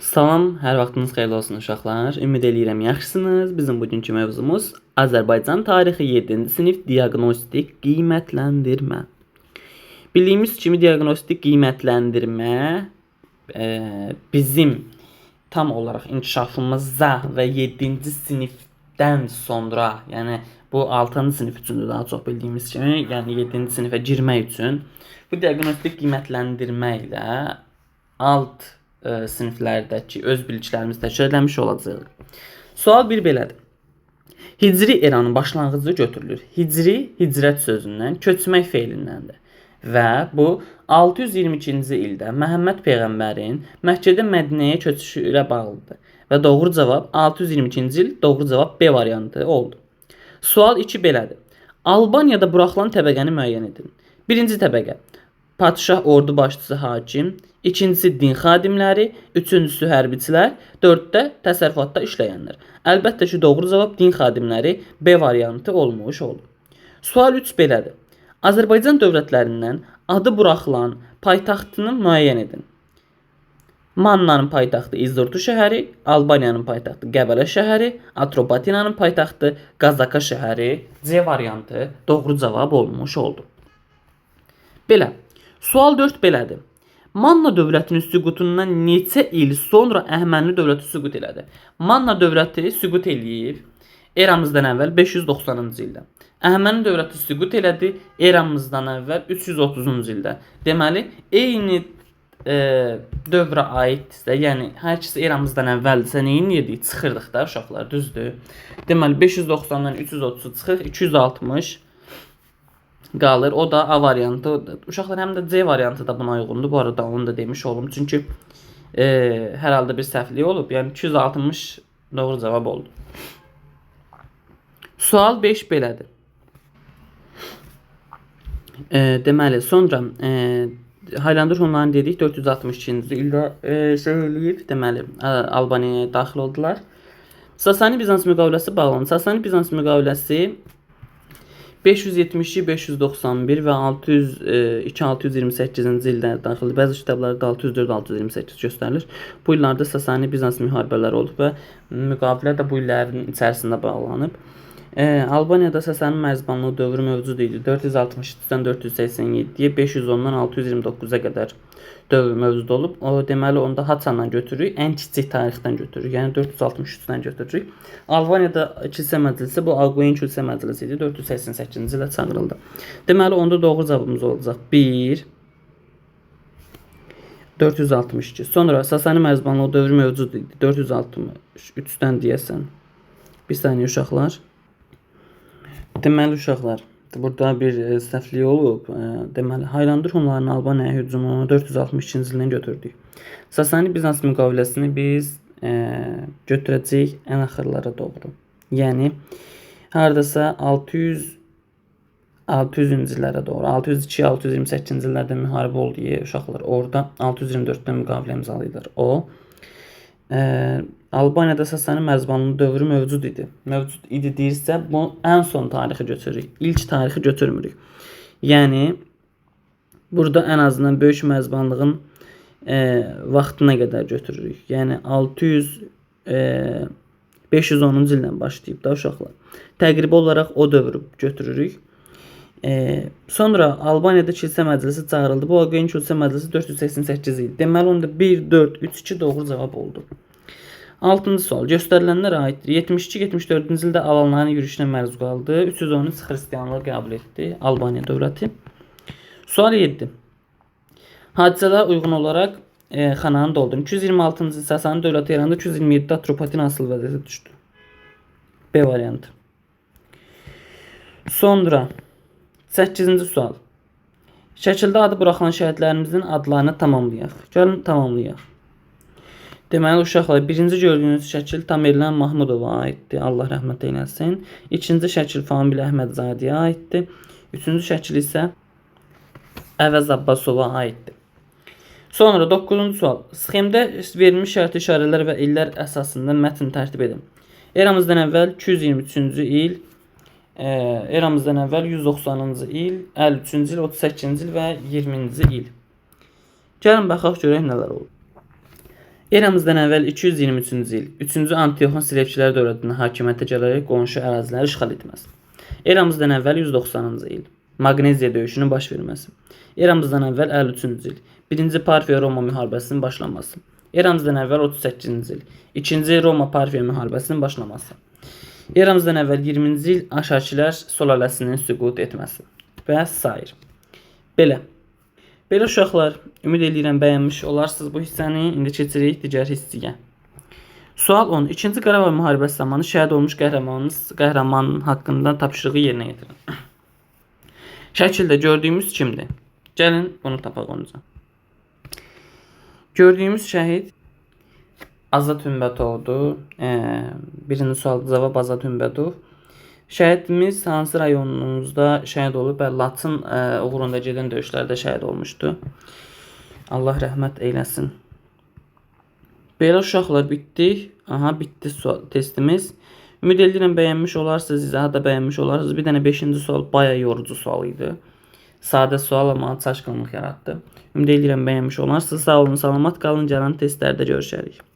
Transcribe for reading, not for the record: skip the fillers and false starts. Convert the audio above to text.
Salam, hər vaxtınız xeyirli olsun uşaqlar. Ümid eləyirəm yaxşısınız. Bizim bugünkü mövzumuz Azərbaycan tarixi 7-ci sinif diaqnostik qiymətləndirmə. Bildiyimiz kimi diaqnostik qiymətləndirmə bizim tam olaraq inkişafımıza və 7-ci sinifdən sonra, yəni bu 6-cı sinif üçündür daha çox bildiyimiz kimi, yəni 7-ci sinifə girmək üçün bu diaqnostik qiymətləndirmə ilə alt siniflərdəki öz biliklərimizi təşkil etmiş olacağıq. Sual 1 belədir. Hicri eranın başlanğıcı götürülür. Hicri, hicrət sözündən, köçmək feilindəndir. Və bu 622-ci ildə Məhəmməd Peyğəmbərin Məkkədən Mədinəyə köçüşü ilə bağlıdır. Və doğru cavab 622-ci il doğru cavab B variantı oldu. Sual 2 belədir. Albaniyada buraxılan təbəqəni müəyyən edin. Birinci təbəqə padşah, ordu başçısı, hakim. İkincisi din xadimləri, üçüncüsü hərbiçilər, dörddə təsərrüfatda işləyənlər. Əlbəttə ki, doğru cavab din xadimləri B variantı olmuş oldu. Sual 3 belədir. Azərbaycan dövlətlərindən adı buraxılan paytaxtını müəyyən edin. Mannanın paytaxtı İzortu şəhəri, Albaniyanın paytaxtı Qəbələ şəhəri, Atropatinanın paytaxtı Qazaka şəhəri. C variantı doğru cavab olmuş oldu. Belə. Sual 4 belədir. Manna dövlətinin süqutundan neçə il sonra Əhəməni dövləti süqut elədi? Manna dövləti süqut eləyib eramızdan əvvəl 590-cı ildə. Əhəməni dövləti süqut elədi eramızdan əvvəl 330-cu ildə. Deməli, eyni dövrə aiddirsə, yəni hər ikisi eramızdan əvvəldirsə, neyin yedik? Çıxırdıq da uşaqlar, düzdür? Deməli, 590-dan 330 çıxır, 260 qalır. O da A variantı. Uşaqlar, həm də C variantı da buna uyğundur. Bu arada onu da demiş olum. Çünki hər halda bir səhvlik olub. Yəni 260 doğru cavab oldu. Sual 5 belədir. Deməli, sonra Haylandur onların dedik 462-ci ildə eləyib. Deməli, Albaniyaya daxil oldular. Sasani-Bizans müqaviləsi bağlandı. Sasani-Bizans müqaviləsi 572, 591 və 628-ci ildə daxildir. Bəzi kitablarda 604-628 göstərilir. Bu illərdə Sasani-Bizans müharibələri olub və müqavilə də bu illərin içərisində bağlanıb. Albaniyada Sasani mərzbanlığı dövrü mövcud idi. 463-dən 487-yə, 510-dan 629-a qədər dövr mövcud olub. O deməli onda Haçandan götürürük, ən kiçik tarixdən götürürük. Yəni 463-dən götürürük. Albaniyada kilsə məclisi bu Alqoyen kilsə məclisi idi. 488-ci ildə çağırıldı. Deməli onda doğru cavabımız olacaq 1 462. Sonra Sasani mərzbanlığı dövrü mövcud idi. 463-dən deyəsən. Bir saniyə uşaqlar. Deməli uşaqlar, burada bir səhvlik olub. Deməli, Haylandur Hunların Albaniyaya hücumunu 462-ci ildən götürdük. Sasani-Bizans müqaviləsini biz götürəcəyik ən axırlara doğru. Yəni, haradasa 600-cü illərə doğru. 602-628-ci illərdə müharibə oldu uşaqlar. Orada 624-də müqavilə imzalayırlar. O, Albaniyada Sasani mərzbanlığı dövrü mövcud idi. Mövcud idi deyirsə, bu ən son tarixi götürürük. İlk tarixi götürmürük. Yəni, burada ən azından böyük mərzbanlığın vaxtına qədər götürürük. Yəni, 510-cu ildən başlayıb da uşaqlar. Təqribi olaraq o dövrü götürürük. Sonra Albaniyada kilsə məclisi çağırıldı. Bu Alqoyen kilsə məclisi 488 idi. Deməli, onda 1, 4, 3, 2 doğru cavab oldu. 6-cı sual. Göstərilənlər aiddir. 72-74-cü ildə Alanların yürüyüşünə məruz qaldı. 313 xristianlığı qəbul etdi Albaniya dövləti. Sual 7. Hadisələrə uyğun olaraq xananı doldurun. 226-cı il Sasani dövləti yarandı. 227-də Atropatina asılı vəziyyətə düşdü. B variantı. Sonra 8-ci sual. Şəkildə adı buraxılan şəhidlərimizin adlarını tamamlayaq. Gəlin tamamlayaq. Deməli, uşaqlar, birinci gördüyünüz şəkil Tamerlan Mahmudova aiddir. Allah rəhmət eyləsin. İkinci şəkil Famil Əhmədzadəyə aiddir. Üçüncü şəkil isə Əvəz Abbasova aiddir. Sonra 9-cu sual. Sxemdə verilmiş şərti işarələr və illər əsasında mətn tərtib edin. Eramızdan əvvəl 223-cü il, eramızdan əvvəl 190-cı il, 53-cü il, 38-ci il və 20-ci il. Gəlin baxaq görək nələr olur. Eramızdan əvvəl 223-cü il 3-cü Antioxun Selevkilər dövlətinin hakimiyyətə gələrək qonşu əraziləri işğal etməsi. Eramızdan əvvəl 190-cı il Maqneziya döyüşünün baş verməsi. Eramızdan əvvəl 53-cü il 1-ci Parfiya-Roma müharibəsinin başlanması. Eramızdan əvvəl 38-ci il 2-ci Roma-Parfiya müharibəsinin başlaması. Eramızdan əvvəl 20-ci il Aşakilər sülaləsinin süqut etməsi və s. Belə uşaqlar, ümid edirəm bəyənmiş olarsınız bu hissəni. İndi keçirik digər hissəyə. Sual 10. 2-ci Qarabağ müharibəsi zamanı şəhid olmuş qəhrəmanın haqqında tapşırığı yerinə yetirin. Şəkildə gördüyümüz kimdir? Gəlin bunu tapaq onca. Gördüyümüz şəhid Azad Hümbətovdur. Birinci sual cavab Azad Hümbətov. Şəhidimiz hansı rayonumuzda şəhid olub və Laçın uğrunda gedən döyüşlərdə şəhid olmuşdu. Allah rəhmət eyləsin. Belə uşaqlar bitdik. Aha, bitdi testimiz. Ümid edirəm bəyənmiş olarsınız, izahı da bəyənmiş olarsınız. Bir dənə 5-ci sual bayağı yorucu sual idi. Sadə sual amma çaşqınlıq yaratdı. Ümid edirəm bəyənmiş olarsınız. Sağ olun, salamat qalın. Gələn testlərdə görüşərik.